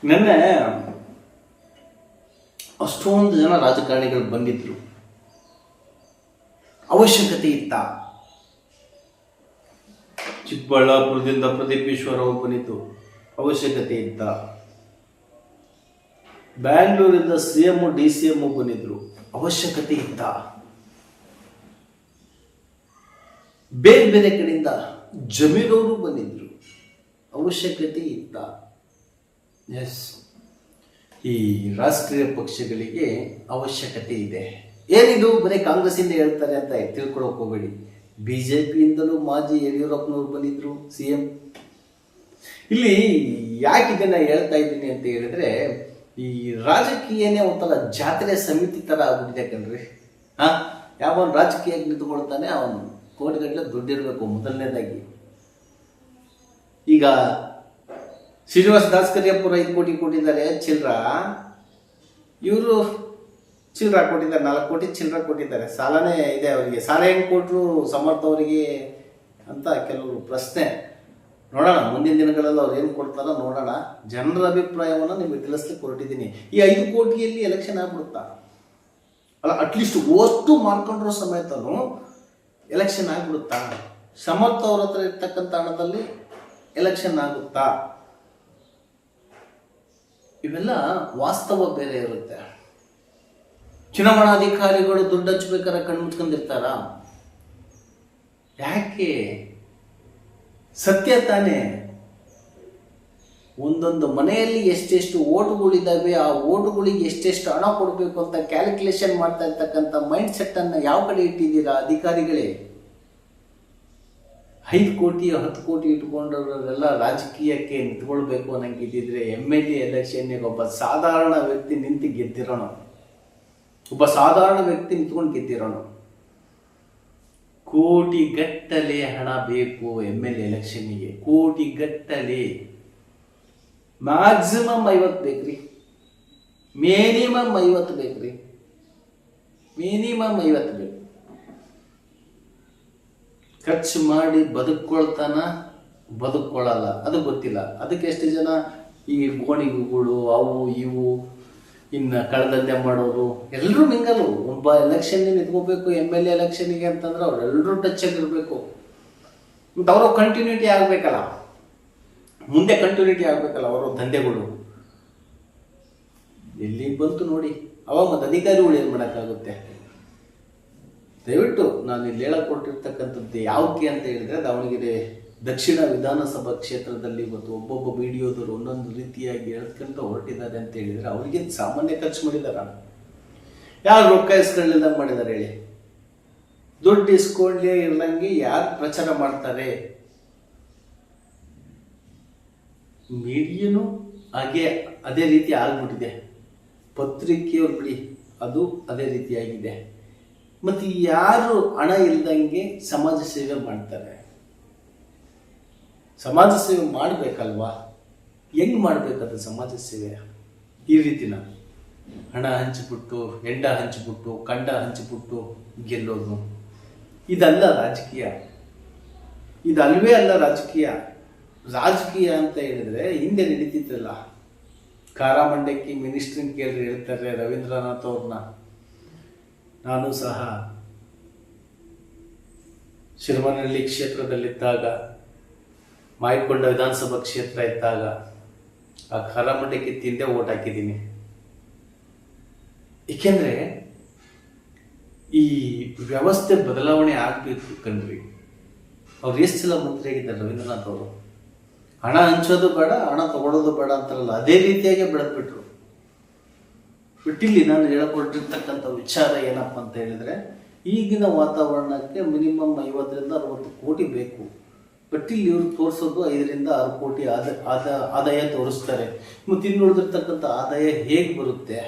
ನೆನ್ನೆ ಅಷ್ಟೊಂದು ಜನ ರಾಜಕಾರಣಿಗಳು ಬಂದಿದ್ರು. ಅವಶ್ಯಕತೆ ಇತ್ತ? ಚಿಕ್ಕಬಳ್ಳಾಪುರದಿಂದ ಪ್ರದೀಪ್ ಈಶ್ವರ್ ಅವರು ಬಂದಿತ್ತು, ಅವಶ್ಯಕತೆ ಇತ್ತ? ಬ್ಯಾಂಗ್ಳೂರಿಂದ CM DCM ಬಂದಿದ್ರು, ಅವಶ್ಯಕತೆ ಇತ್ತ? ಬೇರೆ ಬೇರೆ ಕಡೆಯಿಂದ ಜಮೀರವರು ಬಂದಿದ್ರು, ಅವಶ್ಯಕತೆ ಇತ್ತ? ಎಸ್, ಈ ರಾಷ್ಟ್ರೀಯ ಪಕ್ಷಗಳಿಗೆ ಅವಶ್ಯಕತೆ ಇದೆ. ಏನಿದು ಬರೀ ಕಾಂಗ್ರೆಸ್ಸಿಂದ ಹೇಳ್ತಾರೆ ಅಂತ ತಿಳ್ಕೊಳಕ್ ಹೋಗಬೇಡಿ. BJPಯಿಂದಲೂ ಮಾಜಿ ಯಡಿಯೂರಪ್ಪನವ್ರು ಬಂದಿದ್ರು, CM. ಇಲ್ಲಿ ಯಾಕೆ ಇದನ್ನ ಹೇಳ್ತಾ ಇದ್ದೀನಿ ಅಂತ ಹೇಳಿದ್ರೆ, ಈ ರಾಜಕೀಯನೇ ಒಂಥರ ಜಾತ್ರೆ ಸಮಿತಿ ತರ ಆಗ್ಬಿಟ್ಟಿದೆ ಕಣ್ರಿ. ಯಾವನ್ ರಾಜಕೀಯಕ್ಕೆ ನಿಂತುಕೊಳ್ತಾನೆ ಅವನು ಕೋಟಿಗಟ್ಟಲೆ ದುಡ್ಡಿರ್ಬೇಕು ಮೊದಲನೇದಾಗಿ. ಈಗ ಶ್ರೀನಿವಾಸ ದಾಸ್ಕರಿಯಪ್ಪರು 5 ಕೋಟಿ ಕೊಟ್ಟಿದ್ದಾರೆ ಚಿಲ್ರ, ಇವರು ಚಿಲ್ರ ಕೊಟ್ಟಿದ್ದಾರೆ, 4 ಕೋಟಿ ಚಿಲ್ರ ಕೊಟ್ಟಿದ್ದಾರೆ. ಸಾಲನೇ ಇದೆ ಅವರಿಗೆ. ಸಾಲ ಹೆಂಗೆ ಕೊಟ್ಟರು ಸಮರ್ಥ ಅವರಿಗೆ ಅಂತ ಕೆಲವರು ಪ್ರಶ್ನೆ. ನೋಡೋಣ ಮುಂದಿನ ದಿನಗಳಲ್ಲಿ ಅವ್ರು ಏನು ಕೊಡ್ತಾರೋ ನೋಡೋಣ. ಜನರ ಅಭಿಪ್ರಾಯವನ್ನು ನಿಮಗೆ ತಿಳಿಸ್ಲಿಕ್ಕೆ ಹೊರಟಿದ್ದೀನಿ. ಈ 5 ಕೋಟಿಯಲ್ಲಿ ಎಲೆಕ್ಷನ್ ಆಗ್ಬಿಡುತ್ತಾ? ಅಲ್ಲ, ಅಟ್ಲೀಸ್ಟ್ ಓಷ್ಟು ಮಾಡ್ಕೊಂಡ್ರು ಸಮೇತನು ಎಲೆಕ್ಷನ್ ಆಗ್ಬಿಡುತ್ತಾ? ಸಮರ್ಥ ಅವ್ರ ಹತ್ರ ಇರ್ತಕ್ಕಂಥ ಹಣದಲ್ಲಿ ಎಲೆಕ್ಷನ್ ಆಗುತ್ತಾ? ಇವೆಲ್ಲ ವಾಸ್ತವ ಬೇರೆ ಇರುತ್ತೆ. ಚುನಾವಣಾಧಿಕಾರಿಗಳು ದುಡ್ಡು ಹಚ್ಬೇಕಾದ್ರೆ ಕಣ್ಣು ಮುಚ್ಕೊಂಡಿರ್ತಾರ? ಯಾಕೆ? ಸತ್ಯ ತಾನೇ. ಒಂದೊಂದು ಮನೆಯಲ್ಲಿ ಎಷ್ಟೆಷ್ಟು ಓಟುಗಳಿದ್ದಾವೆ, ಆ ಓಟುಗಳಿಗೆ ಎಷ್ಟೆಷ್ಟು ಹಣ ಕೊಡಬೇಕು ಅಂತ ಕ್ಯಾಲ್ಕುಲೇಷನ್ ಮಾಡ್ತಾ ಇರ್ತಕ್ಕಂಥ ಮೈಂಡ್ ಸೆಟ್ ಅನ್ನ ಯಾವ ಕಡೆ ಇಟ್ಟಿದ್ದೀರಾ ಅಧಿಕಾರಿಗಳೇ? 5 ಕೋಟಿ 10 ಕೋಟಿ ಇಟ್ಕೊಂಡ್ರೆಲ್ಲ ರಾಜಕೀಯಕ್ಕೆ ನಿಂತ್ಕೊಳ್ಬೇಕು ಅನ್ನಂಗಿದ್ದಿದ್ರೆ MLA ಎಲೆಕ್ಷನ್ಗೆ ಒಬ್ಬ ಸಾಧಾರಣ ವ್ಯಕ್ತಿ ನಿಂತು ಗೆದ್ದಿರೋಣ, ಒಬ್ಬ ಸಾಧಾರಣ ವ್ಯಕ್ತಿ ನಿಂತ್ಕೊಂಡು ಗೆದ್ದಿರೋಣ. ಕೋಟಿಗಟ್ಟಲೆ ಹಣ ಬೇಕು MLA ಎಲೆಕ್ಷನ್ನಿಗೆ, ಕೋಟಿಗಟ್ಟಲೆ. ಮ್ಯಾಕ್ಸಿಮಮ್ 50 ಬೇಕ್ರಿ, ಮಿನಿಮಮ್ 50 ಬೇಕ್ರಿ, ಮಿನಿಮಮ್ 50 ಬೇಕು. ಖರ್ಚು ಮಾಡಿ ಬದುಕೊಳ್ಳಲ್ಲ, ಅದು ಗೊತ್ತಿಲ್ಲ. ಅದಕ್ಕೆ ಎಷ್ಟು ಜನ ಈ ಗೋಣಿಗಳು ಅವು ಇವು ಇನ್ನು ಕಳೆದಂತೆ ಮಾಡೋರು ಎಲ್ಲರೂ ಮಿಂಗಲು. ಒಬ್ಬ ಎಲೆಕ್ಷನ್ ನಿಂತ್ಕೋಬೇಕು MLA ಎಲೆಕ್ಷನ್ಗೆ ಅಂತಂದ್ರೆ ಅವರೆಲ್ಲರೂ ಟಚ್ ಆಗಿರ್ಬೇಕು. ಅವರು ಕಂಟಿನ್ಯೂಟಿ ಆಗ್ಬೇಕಲ್ಲ, ಮುಂದೆ ಕಂಟಿನ್ಯೂಟಿ ಆಗ್ಬೇಕಲ್ಲ ಅವರ ದಂಧೆಗಳು. ಎಲ್ಲಿ ಬಂತು ನೋಡಿ, ಅವಾಗ ಮತ್ತೆ ಅಧಿಕಾರಿಗಳು ಏನು ಮಾಡೋಕ್ಕಾಗುತ್ತೆ? ದಯವಿಟ್ಟು ನಾನು ಇಲ್ಲಿ ಹೇಳಕೊಟ್ಟಿರ್ತಕ್ಕಂಥದ್ದು ಯಾವಕ್ಕೆ ಅಂತ ಹೇಳಿದ್ರೆ, ದಾವಣಗೆರೆ ದಕ್ಷಿಣ ವಿಧಾನಸಭಾ ಕ್ಷೇತ್ರದಲ್ಲಿ ಇವತ್ತು ಒಬ್ಬೊಬ್ಬ ವಿಡಿಯೋದವರು ಒಂದೊಂದು ರೀತಿಯಾಗಿ ಹೇಳ್ಕೊಂತ ಹೊರಟಿದ್ದಾರೆ ಅಂತ ಹೇಳಿದ್ರೆ, ಅವರಿಗೆ ಸಾಮಾನ್ಯ ಖರ್ಚು ಮಾಡಿದಾರ? ಯಾರು ರೊಕ್ಕ ಇಸ್ಕೊಳ್ಳಿಲ್ಲ ಮಾಡಿದ್ದಾರೆ ಹೇಳಿ? ದುಡ್ಡು ಇಸ್ಕೊಳ್ಳೇ ಇರ್ಲಂಗೆ ಯಾರು ಪ್ರಚಾರ ಮಾಡ್ತಾರೆ? ಮೀಡಿಯನು ಹಾಗೆ ಅದೇ ರೀತಿ ಆಗ್ಬಿಟ್ಟಿದೆ, ಪತ್ರಿಕೆಯವ್ರು ಬಿಡಿ ಅದು ಅದೇ ರೀತಿಯಾಗಿದೆ. ಮತ್ತು ಯಾರು ಹಣ ಇಲ್ದಂಗೆ ಸಮಾಜ ಸೇವೆ ಮಾಡ್ತಾರೆ? ಸಮಾಜ ಸೇವೆ ಮಾಡಬೇಕಲ್ವಾ? ಹೆಂಗ್ ಮಾಡ್ಬೇಕದು ಸಮಾಜ ಸೇವೆ? ಈ ರೀತಿನ ಹಣ ಹಂಚಿಬಿಟ್ಟು, ಹೆಂಡ ಹಂಚಿಬಿಟ್ಟು, ಕಂಡ ಹಂಚಿಬಿಟ್ಟು ಗೆಲ್ಲೋದು ಇದಲ್ಲ ರಾಜಕೀಯ. ಇದಲ್ವೇ ಅಲ್ಲ ರಾಜಕೀಯ. ರಾಜಕೀಯ ಅಂತ ಹೇಳಿದ್ರೆ ಹಿಂದೆ ನಡೀತಿತ್ತಲ್ಲ, ಕಾರಾಮಂಡಕ್ಕಿ ಮಿನಿಸ್ಟ್ರಿನ್ ಕೇಳ್ರಿ ಹೇಳ್ತಾರೆ ರವೀಂದ್ರನಾಥ್ ಅವ್ರನ್ನ. ನಾನು ಸಹ ಶಿರಮನಹಳ್ಳಿ ಕ್ಷೇತ್ರದಲ್ಲಿದ್ದಾಗ, ಮಾಯಕೊಂಡ ವಿಧಾನಸಭಾ ಕ್ಷೇತ್ರ ಇದ್ದಾಗ ಆ ಕಾರಾಮಂಡಕ್ಕಿ ತಿಂದೆ ಓಟ್ ಹಾಕಿದ್ದೀನಿ. ಏಕೆಂದ್ರೆ ಈ ವ್ಯವಸ್ಥೆ ಬದಲಾವಣೆ ಆಗ್ಬೇಕು ಕಣ್ರಿ. ಅವ್ರು ಎಷ್ಟು ಸಲ ಮಂತ್ರಿ ಆಗಿದ್ದಾರೆ ರವೀಂದ್ರನಾಥ್ ಅವರು? ಹಣ ಹಂಚೋದು ಬೇಡ, ಹಣ ತಗೊಳ್ಳೋದು ಬೇಡ ಅಂತಾರಲ್ಲ, ಅದೇ ರೀತಿಯಾಗಿ ಬೆಳೆದ್ಬಿಟ್ರು. ಬಿಟ್ಟಿಲ್ಲಿ ನಾನು ಹೇಳ್ಕೊಟ್ಟಿರ್ತಕ್ಕಂಥ ವಿಚಾರ ಏನಪ್ಪ ಅಂತ ಹೇಳಿದ್ರೆ, ಈಗಿನ ವಾತಾವರಣಕ್ಕೆ ಮಿನಿಮಮ್ 50ರಿಂದ 60 ಕೋಟಿ ಬೇಕು. ಬಟ್ ಇಲ್ಲಿ ಇವ್ರು ತೋರಿಸೋದು 5 ರಿಂದ 6 ಕೋಟಿ ಆದಾಯ ತೋರಿಸ್ತಾರೆ. ಮತ್ತು ಇನ್ನು ಉಳಿದಿರ್ತಕ್ಕಂಥ ಆದಾಯ ಹೇಗೆ ಬರುತ್ತೆ?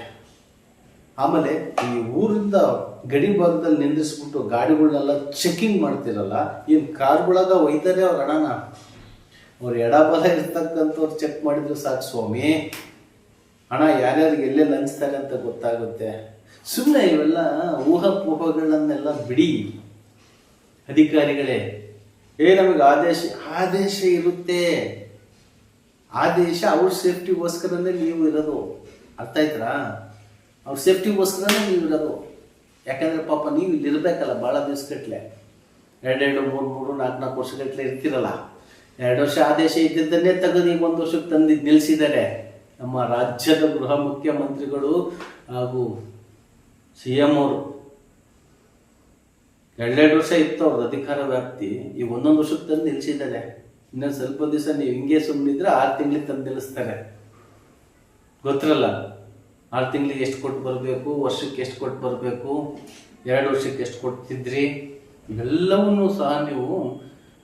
ಆಮೇಲೆ ಈ ಊರಿಂದ ಗಡಿ ಭಾಗದಲ್ಲಿ ನಿಂದಿಸ್ಬಿಟ್ಟು ಗಾಡಿಗಳನ್ನೆಲ್ಲ ಚೆಕಿಂಗ್ ಮಾಡ್ತಿರಲ್ಲ, ಏನು ಕಾರ್ಗಳಾಗ ಒಯ್ತಾರೆ ಅವ್ರ ಹಣನ. ಅವ್ರು ಎಡಬಲ ಇರ್ತಕ್ಕಂಥವ್ರು ಚೆಕ್ ಮಾಡಿದ್ರು ಸಾಕು ಸ್ವಾಮಿ, ಹಣ ಯಾರ್ಯಾರಿಗೆ ಎಲ್ಲೆಲ್ಲಿ ಹಂಚ್ತಾರೆ ಅಂತ ಗೊತ್ತಾಗುತ್ತೆ. ಸುಮ್ಮನೆ ಇವೆಲ್ಲ ಊಹಾಪೋಹಗಳನ್ನೆಲ್ಲ ಬಿಡಿ ಅಧಿಕಾರಿಗಳೇ. ನಮಗೆ ಆದೇಶ ಇರುತ್ತೆ, ಆ ದೇಶ ಅವ್ರ ಸೇಫ್ಟಿಗೋಸ್ಕರನೇ ನೀವು ಇರೋದು. ಅರ್ಥ ಆಯ್ತಾ? ಅವ್ರ ಸೇಫ್ಟಿಗೋಸ್ಕರನೇ ನೀವು ಇರೋದು. ಯಾಕಂದರೆ ಪಾಪ ನೀವು ಇಲ್ಲಿ ಇರಬೇಕಲ್ಲ ಭಾಳ ದಿವಸಗಟ್ಟಲೆ, 2 3 4 ವರ್ಷಗಟ್ಟಲೆ ಇರ್ತಿರಲ್ಲ. 2 ವರ್ಷ ಆ ದೇಶ ಇದ್ದಿದ್ದನ್ನೇ ತೆಗೆದು ಈಗ 1 ವರ್ಷಕ್ಕೆ ತಂದು ನಿಲ್ಲಿಸಿದ್ದಾರೆ ನಮ್ಮ ರಾಜ್ಯದ ಗೃಹ ಮುಖ್ಯಮಂತ್ರಿಗಳು ಹಾಗೂ CM ಅವರು. 2 ವರ್ಷ ಇತ್ತು ಅವ್ರದ್ದು ಅಧಿಕಾರ ವ್ಯಾಪ್ತಿ, ಈಗ 1 ವರ್ಷಕ್ಕೆ ತಂದು ನಿಲ್ಲಿಸಿದ್ದಾರೆ. ಇನ್ನೊಂದು ಸ್ವಲ್ಪ ದಿವಸ ನೀವು ಹಿಂಗೆ ಸುಮ್ಮನಿದ್ರೆ 6 ತಿಂಗಳಿಗೆ ತಂದು ನಿಲ್ಲಿಸ್ತಾರೆ. ಗೊತ್ತಿರಲ್ಲ 6 ತಿಂಗಳಿಗೆ ಎಷ್ಟು ಕೊಟ್ಟು ಬರಬೇಕು, ವರ್ಷಕ್ಕೆ ಎಷ್ಟು ಕೊಟ್ಟು ಬರಬೇಕು, 2 ವರ್ಷಕ್ಕೆ ಎಷ್ಟು ಕೊಡ್ತಿದ್ರಿ, ಇವೆಲ್ಲವನ್ನೂ ಸಹ ನೀವು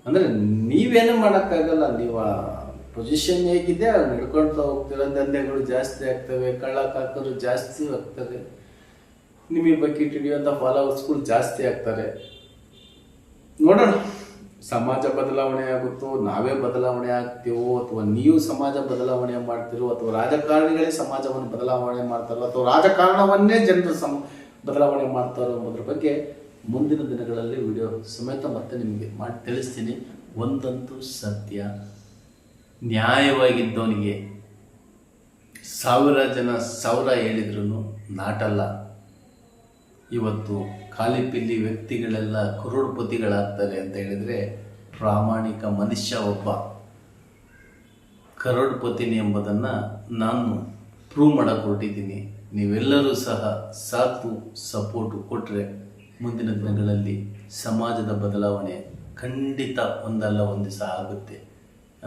ಅಂದರೆ ನೀವೇನು ಮಾಡೋಕ್ಕಾಗಲ್ಲ. ನೀವು ಆ ಪೊಸಿಷನ್ ಹೇಗಿದೆ ಅದು ನಡ್ಕೊಳ್ತಾ ಹೋಗ್ತೀರ. ದಂಧೆಗಳು ಜಾಸ್ತಿ ಆಗ್ತವೆ, ಕಳ್ಳಕಾಕರು ಜಾಸ್ತಿ ಆಗ್ತಾರೆ, ನಿಮಗೆ ಬಕೆಟ್ ಹಿಡಿಯುವಂಥ ಫಾಲೋವರ್ಸ್ಗಳು ಜಾಸ್ತಿ ಆಗ್ತಾರೆ. ನೋಡೋಣ ಸಮಾಜ ಬದಲಾವಣೆ ಆಗುತ್ತೋ, ನಾವೇ ಬದಲಾವಣೆ ಆಗ್ತೀವೋ, ಅಥವಾ ನೀವು ಸಮಾಜ ಬದಲಾವಣೆ ಮಾಡ್ತಿರೋ, ಅಥವಾ ರಾಜಕಾರಣಿಗಳೇ ಸಮಾಜವನ್ನು ಬದಲಾವಣೆ ಮಾಡ್ತಾರೋ, ಅಥವಾ ರಾಜಕಾರಣವನ್ನೇ ಜನರು ಬದಲಾವಣೆ ಮಾಡ್ತಾರೋ ಎಂಬುದ್ರ ಬಗ್ಗೆ ಮುಂದಿನ ದಿನಗಳಲ್ಲಿ ವಿಡಿಯೋ ಸಮೇತ ಮತ್ತೆ ನಿಮಗೆ ಮಾಡಿ ತಿಳಿಸ್ತೀನಿ. ಒಂದಂತೂ ಸತ್ಯ, ನ್ಯಾಯವಾಗಿದ್ದವನಿಗೆ 1000 ಜನ 1000 ಹೇಳಿದ್ರು ನಾಟಲ್ಲ. ಇವತ್ತು ಖಾಲಿಪಿಲ್ಲಿ ವ್ಯಕ್ತಿಗಳೆಲ್ಲ ಕರೋಡ್ಪತಿಗಳಾಗ್ತಾರೆ ಅಂತ ಹೇಳಿದರೆ ಪ್ರಾಮಾಣಿಕ ಮನುಷ್ಯ ಒಬ್ಬ ಕರೋಡ್ಪತಿನಿ ಎಂಬುದನ್ನು ನಾನು ಪ್ರೂವ್ ಮಾಡಕ್ಕೆ ಹೊರಟಿದ್ದೀನಿ. ನೀವೆಲ್ಲರೂ ಸಹ ಸಾಥು ಸಪೋರ್ಟು ಕೊಟ್ಟರೆ ಮುಂದಿನ ದಿನಗಳಲ್ಲಿ ಸಮಾಜದ ಬದಲಾವಣೆ ಖಂಡಿತ ಒಂದಲ್ಲ ಒಂದು ದಿವಸ ಆಗುತ್ತೆ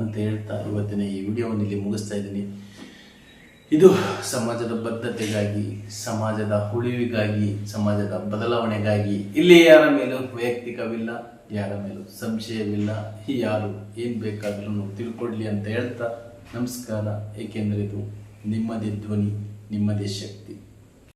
ಅಂತ ಹೇಳ್ತಾ ಇವತ್ತಿನ ಈ ವಿಡಿಯೋವನ್ನು ಇಲ್ಲಿ ಮುಗಿಸ್ತಾ ಇದ್ದೀನಿ. ಇದು ಸಮಾಜದ ಬದ್ಧತೆಗಾಗಿ, ಸಮಾಜದ ಉಳಿವಿಗಾಗಿ, ಸಮಾಜದ ಬದಲಾವಣೆಗಾಗಿ. ಇಲ್ಲಿ ಯಾರ ಮೇಲೂ ವೈಯಕ್ತಿಕವಿಲ್ಲ, ಯಾರ ಮೇಲೂ ಸಂಶಯವಿಲ್ಲ. ಯಾರು ಏನು ಬೇಕಾದ್ರೂ ತಿಳ್ಕೊಡ್ಲಿ ಅಂತ ಹೇಳ್ತಾ ನಮಸ್ಕಾರ. ಏಕೆಂದರೆ ಇದು ನಿಮ್ಮದೇ ಧ್ವನಿ, ನಿಮ್ಮದೇ ಶಕ್ತಿ.